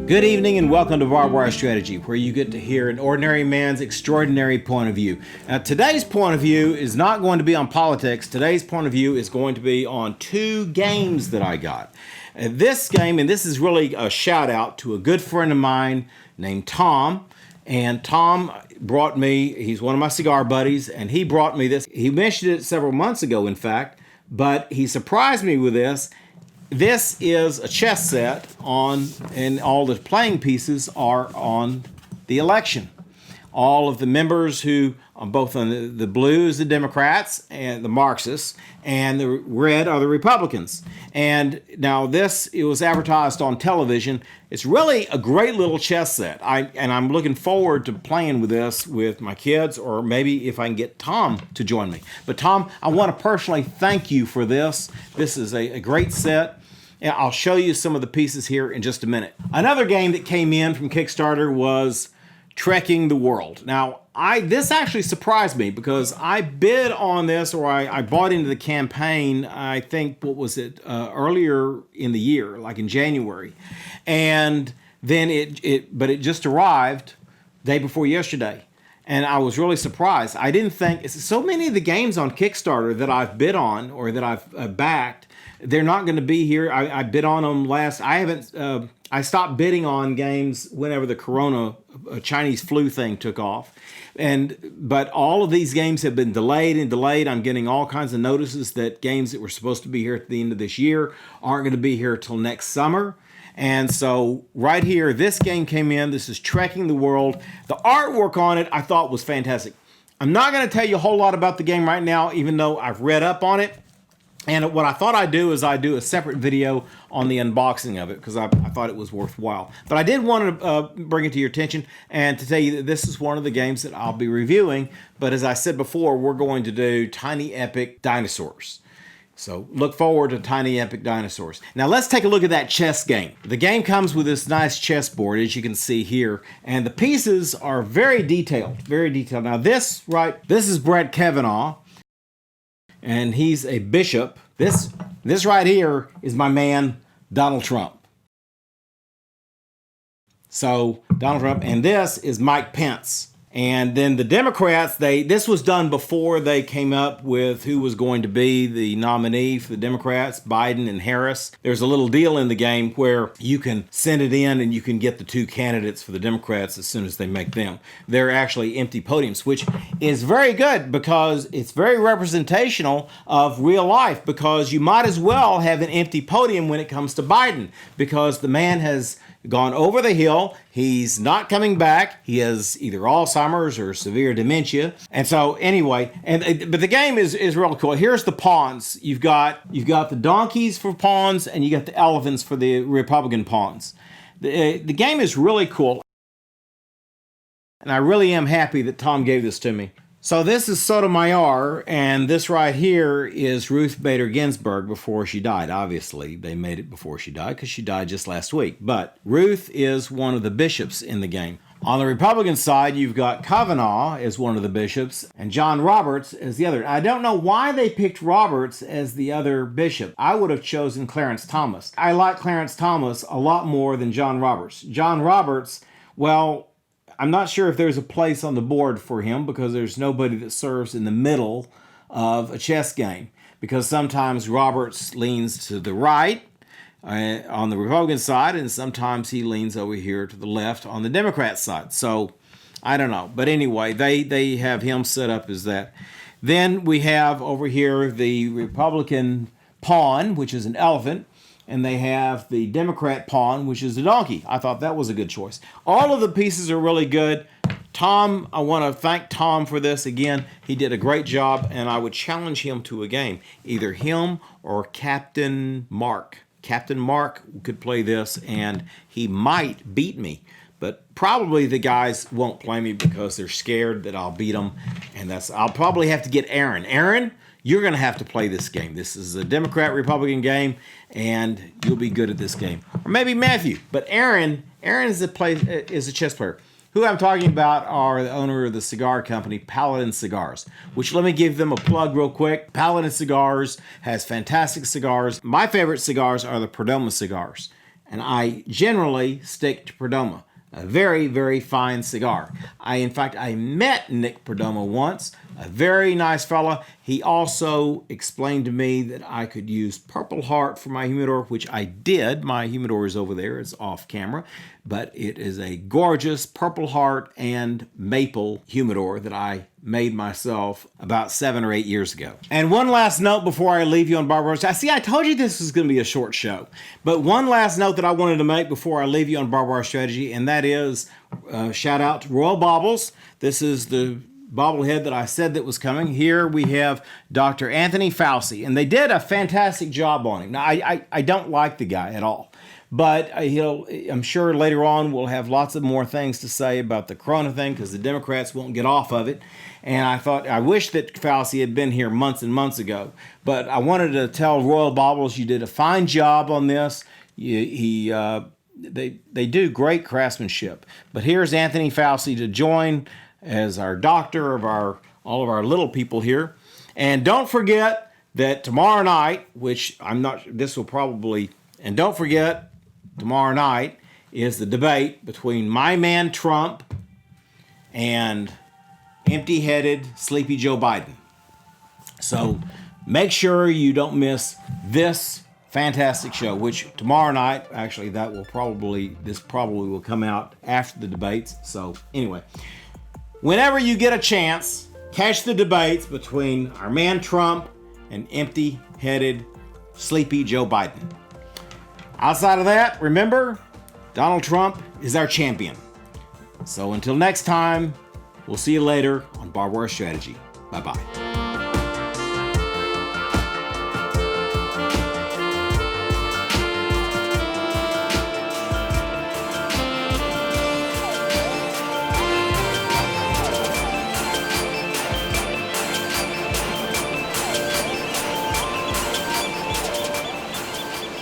Good evening and welcome to BarbWire Strategy, where you get to hear an ordinary man's extraordinary point of view. Now, today's point of view is not going to be on politics. Today's point of view is going to be on two games that I got. This game, and this is really a shout out to a good friend of mine named Tom. And Tom brought me, he's one of my cigar buddies, and he brought me this. He mentioned it several months ago, in fact, but he surprised me with this. This is a chess set and all the playing pieces are on the election. All of the members who are both on the blue is the Democrats and the Marxists, and the red are the Republicans. And now it was advertised on television. It's really a great little chess set. I'm looking forward to playing with this with my kids, or maybe if I can get Tom to join me. But Tom, I want to personally thank you for this. This is a great set. And I'll show you some of the pieces here in just a minute. Another game that came in from Kickstarter was Trekking the World. Now, this actually surprised me because I bid on this, or I bought into the campaign, I think, earlier in the year, like in January. And then it just arrived day before yesterday. And I was really surprised. I didn't think, so many of the games on Kickstarter that I've bid on or that I've backed, they're not going to be here. I bid on them I stopped bidding on games whenever the Chinese flu thing took off. But all of these games have been delayed and delayed. I'm getting all kinds of notices that games that were supposed to be here at the end of this year aren't going to be here till next summer. And so right here, this game came in. This is Trekking the World. The artwork on it I thought was fantastic. I'm not going to tell you a whole lot about the game right now, even though I've read up on it. And what I thought I'd do is I'd do a separate video on the unboxing of it because I thought it was worthwhile. But I did want to bring it to your attention and to tell you that this is one of the games that I'll be reviewing. But as I said before, we're going to do Tiny Epic Dinosaurs. So look forward to Tiny Epic Dinosaurs. Now let's take a look at that chess game. The game comes with this nice chessboard, as you can see here, and the pieces are very detailed, very detailed. Now this is Brett Kavanaugh, and he's a bishop. This right here is my man, Donald Trump. So Donald Trump, and this is Mike Pence. And then the Democrats, this was done before they came up with who was going to be the nominee for the Democrats, Biden and Harris. There's a little deal in the game where you can send it in and you can get the two candidates for the Democrats as soon as they make them. They're actually empty podiums, which is very good because it's very representational of real life, because you might as well have an empty podium when it comes to Biden, because the man has gone over the hill. He's not coming back. He has either Alzheimer's or severe dementia. And so anyway, but the game is really cool. Here's the pawns. You've got the donkeys for pawns, and you got the elephants for the Republican pawns. The game is really cool. And I really am happy that Tom gave this to me. So this is Sotomayor, and this right here is Ruth Bader Ginsburg before she died. Obviously, they made it before she died because she died just last week. But Ruth is one of the bishops in the game. On the Republican side, you've got Kavanaugh as one of the bishops and John Roberts as the other. I don't know why they picked Roberts as the other bishop. I would have chosen Clarence Thomas. I like Clarence Thomas a lot more than John Roberts. John Roberts, well, I'm not sure if there's a place on the board for him because there's nobody that serves in the middle of a chess game, because sometimes Roberts leans to the right on the Republican side, and sometimes he leans over here to the left on the Democrat side. So I don't know. But anyway, they have him set up as that. Then we have over here the Republican pawn, which is an elephant. And they have the Democrat pawn, which is a donkey. I thought that was a good choice. All of the pieces are really good. Tom, I want to thank Tom for this again. He did a great job, and I would challenge him to a game. Either him or Captain Mark. Captain Mark could play this, and he might beat me. But probably the guys won't play me because they're scared that I'll beat them. And I'll probably have to get Aaron. Aaron, you're going to have to play this game. This is a Democrat-Republican game, and you'll be good at this game. Or maybe Matthew. But Aaron is a chess player. Who I'm talking about are the owner of the cigar company, Paladin Cigars, which, let me give them a plug real quick. Paladin Cigars has fantastic cigars. My favorite cigars are the Perdomo cigars. and I generally stick to Perdomo. A very, very fine cigar. In fact, I met Nick Perdomo once, a very nice fella. He also explained to me that I could use Purple Heart for my humidor, which I did. My humidor is over there. It's off camera. But it is a gorgeous Purple Heart and maple humidor that I made myself about 7 or 8 years ago. And one last note before I leave you on BarbWire. See, I told you this was going to be a short show. But one last note that I wanted to make before I leave you on BarbWire Strategy, and that is shout out to Royal Bobbles. This is the bobblehead that I said that was coming. Here we have Dr. Anthony Fauci, and they did a fantastic job on him. Now, I don't like the guy at all. But I'm sure later on we'll have lots of more things to say about the corona thing because the Democrats won't get off of it. And I wish that Fauci had been here months and months ago. But I wanted to tell Royal Bobbles you did a fine job on this. They do great craftsmanship. But here's Anthony Fauci to join as our doctor of all of our little people here. And don't forget that tomorrow night, don't forget, tomorrow night is the debate between my man Trump and empty-headed, sleepy Joe Biden. So make sure you don't miss this fantastic show, which tomorrow night, actually, this probably will come out after the debates. So anyway, whenever you get a chance, catch the debates between our man Trump and empty-headed, sleepy Joe Biden. Outside of that, remember, Donald Trump is our champion. So until next time, we'll see you later on BarbWire Strategy. Bye-bye.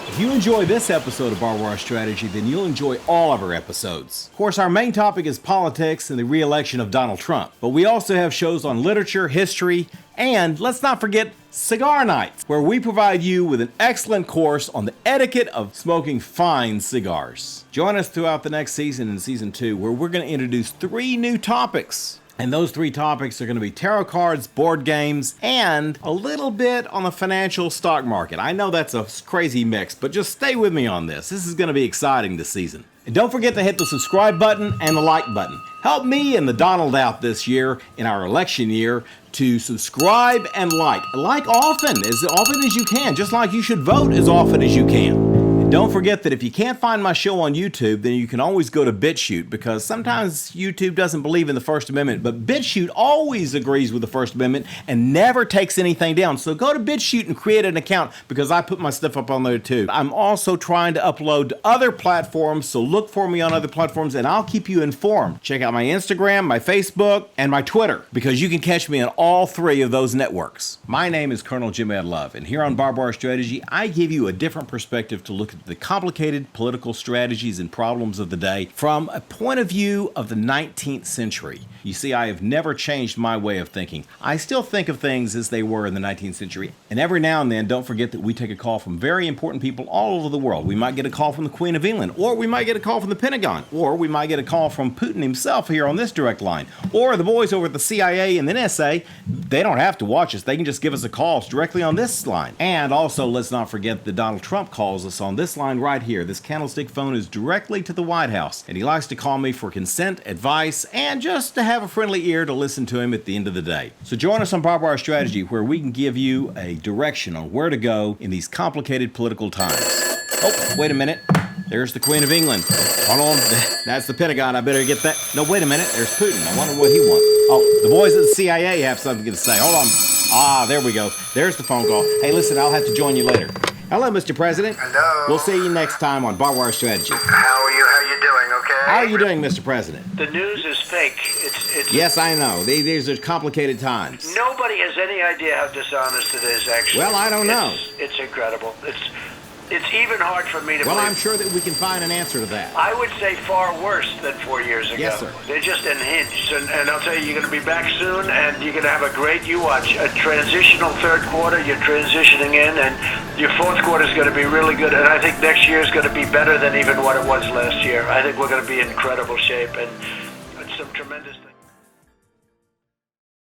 If you enjoy this episode of BarbWire Strategy, then you'll enjoy all of our episodes. Of course, our main topic is politics and the re-election of Donald Trump. But we also have shows on literature, history, and let's not forget Cigar Nights, where we provide you with an excellent course on the etiquette of smoking fine cigars. Join us throughout the next season in Season 2, where we're going to introduce 3 new topics. And those 3 topics are going to be tarot cards, board games, and a little bit on the financial stock market. I know that's a crazy mix, but just stay with me on this. This is going to be exciting this season. And don't forget to hit the subscribe button and the like button. Help me and the Donald out this year, in our election year, to subscribe and like. Like often as you can, just like you should vote as often as you can. Don't forget that if you can't find my show on YouTube, then you can always go to BitChute, because sometimes YouTube doesn't believe in the First Amendment, but BitChute always agrees with the First Amendment and never takes anything down. So go to BitChute and create an account, because I put my stuff up on there too. I'm also trying to upload to other platforms, so look for me on other platforms and I'll keep you informed. Check out my Instagram, my Facebook, and my Twitter, because you can catch me on all 3 of those networks. My name is Colonel Jim Ed Love, and here on BarbWire Strategy, I give you a different perspective to look at the complicated political strategies and problems of the day from a point of view of the 19th century. You see, I have never changed my way of thinking. I still think of things as they were in the 19th century. And every now and then, don't forget that we take a call from very important people all over the world. We might get a call from the Queen of England, or we might get a call from the Pentagon, or we might get a call from Putin himself here on this direct line, or the boys over at the CIA and the NSA. They don't have to watch us. They can just give us a call directly on this line. And also, let's not forget that Donald Trump calls us on this line right here. This candlestick phone is directly to the White House, and he likes to call me for consent, advice, and just to have a friendly ear to listen to him at the end of the day. So join us on BarbWire Strategy, where we can give you a direction on where to go in these complicated political times. Oh, wait a minute. There's the Queen of England. Hold on. That's the Pentagon. I better get that. No, wait a minute. There's Putin. I wonder what he wants. Oh, the boys at the CIA have something to say. Hold on. Ah, there we go. There's the phone call. Hey, listen, I'll have to join you later. Hello, Mr. President. Hello. We'll see you next time on BarbWire Strategy. How are you? How you doing? Okay. How are you doing, Mr. President? The news is fake. It's Yes, I know. These are complicated times. Nobody has any idea how dishonest it is, actually. Well, I don't know. It's incredible. it's even hard for me to Well, believe. I'm sure that we can find an answer to that. I would say far worse than 4 years ago. Yes, sir. They're just unhinged, and I'll tell you, you're going to be back soon, and you're going to have a great, you watch, a transitional third quarter. You're transitioning in, and your fourth quarter is going to be really good, and I think next year is going to be better than even what it was last year. I think we're going to be in incredible shape, and some tremendous